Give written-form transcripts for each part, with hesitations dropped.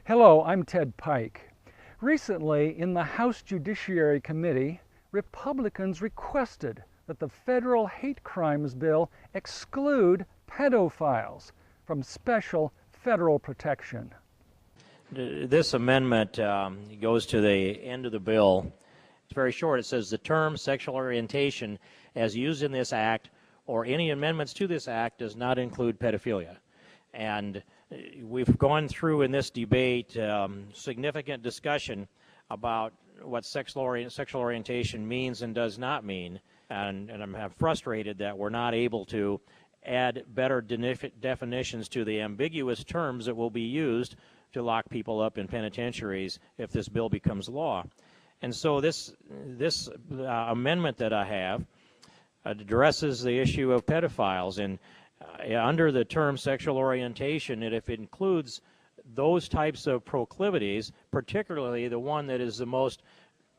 Hello, I'm Ted Pike. Recently, in the House Judiciary Committee, Republicans requested that the federal hate crimes bill exclude pedophiles from special federal protection. This amendment goes to the end of the bill. It's very short. It says the term sexual orientation as used in this act or any amendments to this act does not include pedophilia. And we've gone through in this debate significant discussion about what sexual orientation means and does not mean. And I'm frustrated that we're not able to add better definitions to the ambiguous terms that will be used to lock people up in penitentiaries if this bill becomes law. And so this amendment that I have addresses the issue of pedophiles. And under the term sexual orientation, if it includes those types of proclivities, particularly the one that is the most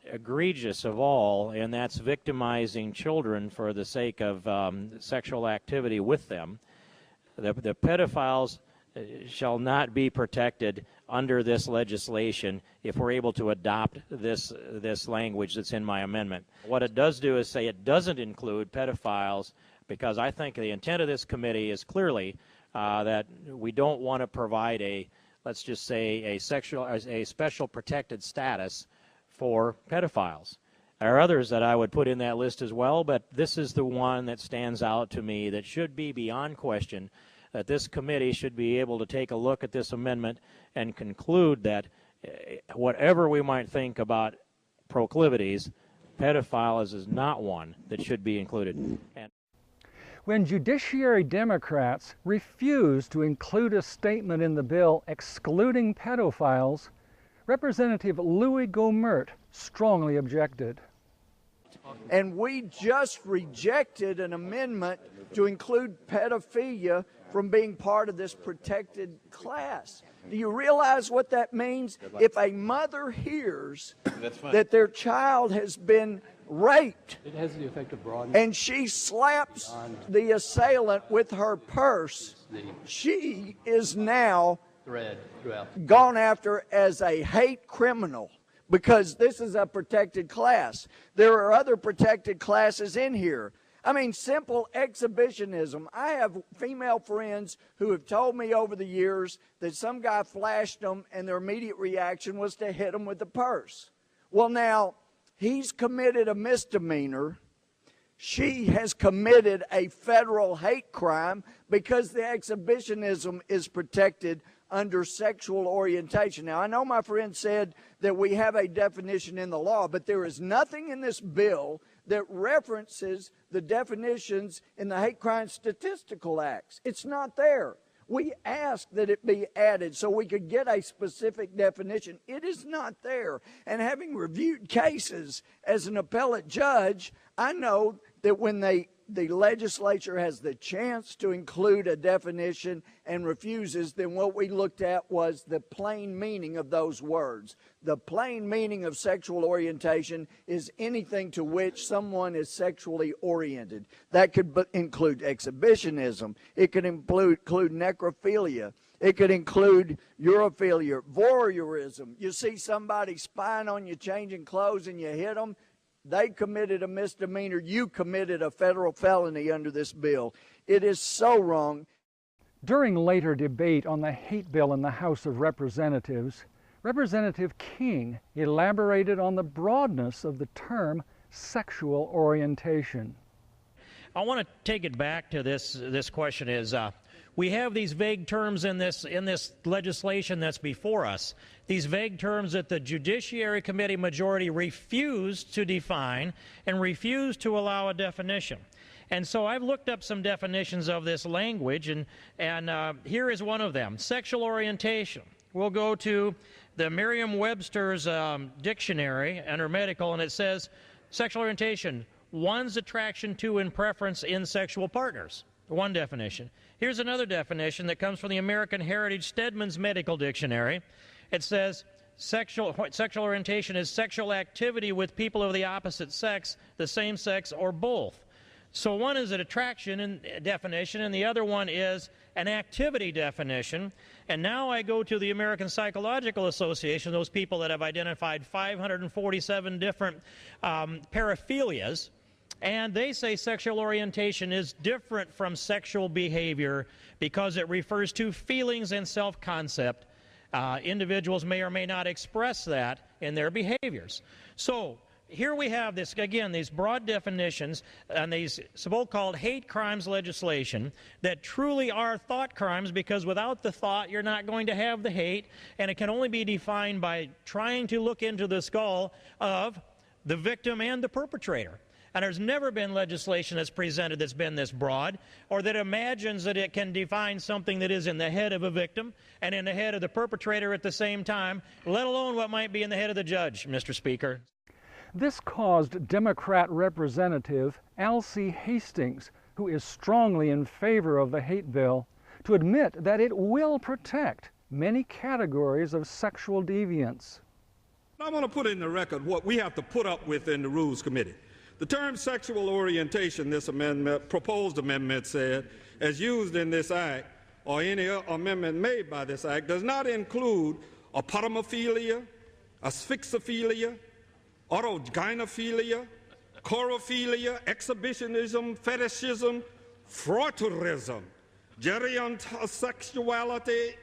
egregious of all, and that's victimizing children for the sake of sexual activity with them, the pedophiles shall not be protected under this legislation if we're able to adopt this language that's in my amendment. What it does do is say it doesn't include pedophiles, because I think the intent of this committee is clearly that we don't want to provide let's just say a special protected status for pedophiles. There are others that I would put in that list as well, but this is the one that stands out to me that should be beyond question, that this committee should be able to take a look at this amendment and conclude that whatever we might think about proclivities, pedophiles is not one that should be included. When Judiciary Democrats refused to include a statement in the bill excluding pedophiles, Representative Louis Gohmert strongly objected. And we just rejected an amendment to include pedophilia from being part of this protected class. Do you realize what that means? If a mother hears that their child has been raped, it has the effect of broadening, and she slaps the assailant with her purse, she is now gone after as a hate criminal, because this is a protected class. There are other protected classes in here. I mean, simple exhibitionism. I have female friends who have told me over the years that some guy flashed them and their immediate reaction was to hit them with the purse. Well, now, he's committed a misdemeanor. She has committed a federal hate crime because the exhibitionism is protected under sexual orientation. Now, I know my friend said that we have a definition in the law, but there is nothing in this bill that references the definitions in the Hate Crime Statistical Acts. It's not there. We asked that it be added so we could get a specific definition. It is not there. And having reviewed cases as an appellate judge, I know that when the legislature has the chance to include a definition and refuses, then what we looked at was the plain meaning of those words. The plain meaning of sexual orientation is anything to which someone is sexually oriented. That could include exhibitionism. It could include necrophilia. It could include urophilia, voyeurism. You see somebody spying on you changing clothes and you hit them. They committed a misdemeanor. You committed a federal felony under this bill. It is so wrong. During later debate on the hate bill in the House of Representatives, Representative King elaborated on the broadness of the term sexual orientation. I want to take it back to this question is, we have these vague terms in this legislation that's before us, these vague terms that the Judiciary Committee majority refused to define and refused to allow a definition. And so I've looked up some definitions of this language, and here is one of them, sexual orientation. We'll go to the Merriam-Webster's dictionary under medical, and it says sexual orientation, one's attraction to and preference in sexual partners. One definition. Here's another definition that comes from the American Heritage Stedman's Medical Dictionary. It says sexual orientation is sexual activity with people of the opposite sex, the same sex, or both. So one is an attraction definition, and the other one is an activity definition. And now I go to the American Psychological Association, those people that have identified 547 different paraphilias, and they say sexual orientation is different from sexual behavior because it refers to feelings and self-concept. Individuals may or may not express that in their behaviors. So here we have this, again, these broad definitions and these so-called hate crimes legislation that truly are thought crimes, because without the thought you're not going to have the hate, and it can only be defined by trying to look into the skull of the victim and the perpetrator. And there's never been legislation that's presented that's been this broad, or that imagines that it can define something that is in the head of a victim and in the head of the perpetrator at the same time, let alone what might be in the head of the judge, Mr. Speaker. This caused Democrat Representative Alcee Hastings, who is strongly in favor of the hate bill, to admit that it will protect many categories of sexual deviance. I want to put in the record what we have to put up with in the Rules Committee. The term sexual orientation, this amendment, proposed amendment said, as used in this act or any amendment made by this act, does not include apotomophilia, asphyxophilia, autogynephilia, chorophilia, exhibitionism, fetishism, frotteurism, gerontosexuality,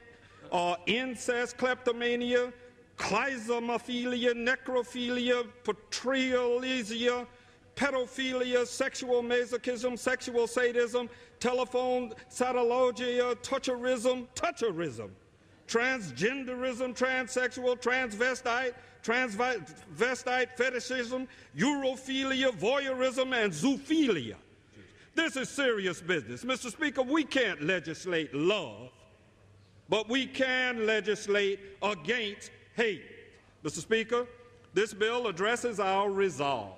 incest, kleptomania, chrysomophilia, necrophilia, patrialesia, pedophilia, sexual masochism, sexual sadism, telephone satologia, toucherism, transgenderism, transsexual, transvestite fetishism, urophilia, voyeurism, and zoophilia. This is serious business. Mr. Speaker, we can't legislate love, but we can legislate against hate. Mr. Speaker, this bill addresses our resolve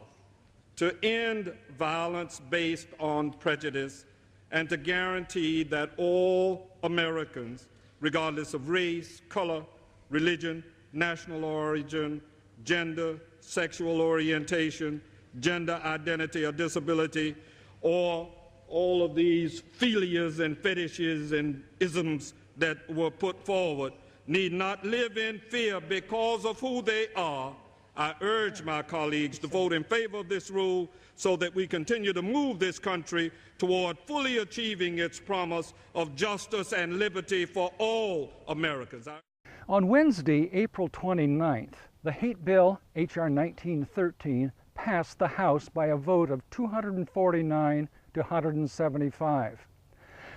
to end violence based on prejudice and to guarantee that all Americans, regardless of race, color, religion, national origin, gender, sexual orientation, gender identity or disability, or all of these philias and fetishes and isms that were put forward, need not live in fear because of who they are. I urge my colleagues to vote in favor of this rule so that we continue to move this country toward fully achieving its promise of justice and liberty for all Americans. On Wednesday, April 29th, the hate bill, H.R. 1913, passed the House by a vote of 249 to 175.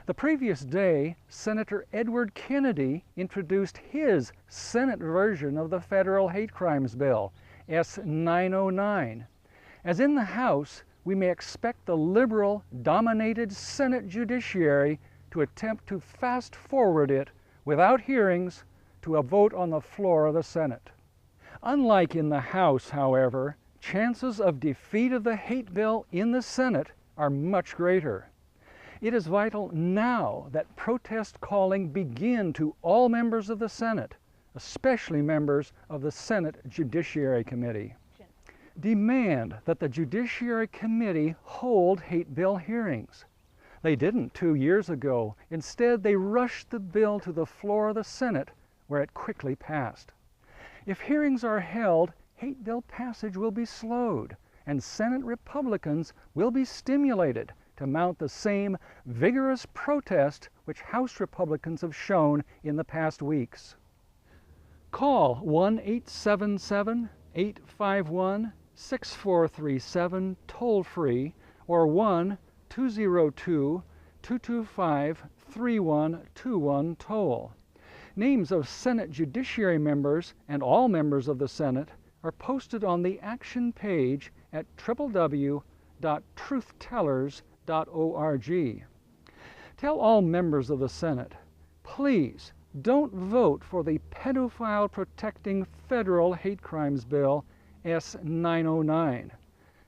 The previous day, Senator Edward Kennedy introduced his Senate version of the federal hate crimes bill, S. 909. As in the House, we may expect the liberal-dominated Senate judiciary to attempt to fast-forward it without hearings to a vote on the floor of the Senate. Unlike in the House, however, chances of defeat of the hate bill in the Senate are much greater. It is vital now that protest calling begin to all members of the Senate, especially members of the Senate Judiciary Committee. Demand that the Judiciary Committee hold hate bill hearings. They didn't 2 years ago. Instead, they rushed the bill to the floor of the Senate, where it quickly passed. If hearings are held, hate bill passage will be slowed, and Senate Republicans will be stimulated to mount the same vigorous protest which House Republicans have shown in the past weeks. Call 1-877-851-6437 toll-free or 1-202-225-3121 toll. Names of Senate Judiciary members and all members of the Senate are posted on the action page at www.truthtellers.org. Tell all members of the Senate, please don't vote for the pedophile protecting federal hate crimes bill S. 909.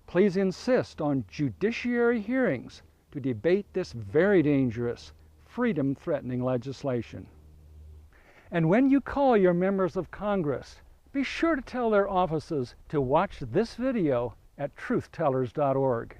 Please insist on judiciary hearings to debate this very dangerous, freedom-threatening legislation. And when you call your members of Congress, be sure to tell their offices to watch this video at truthtellers.org.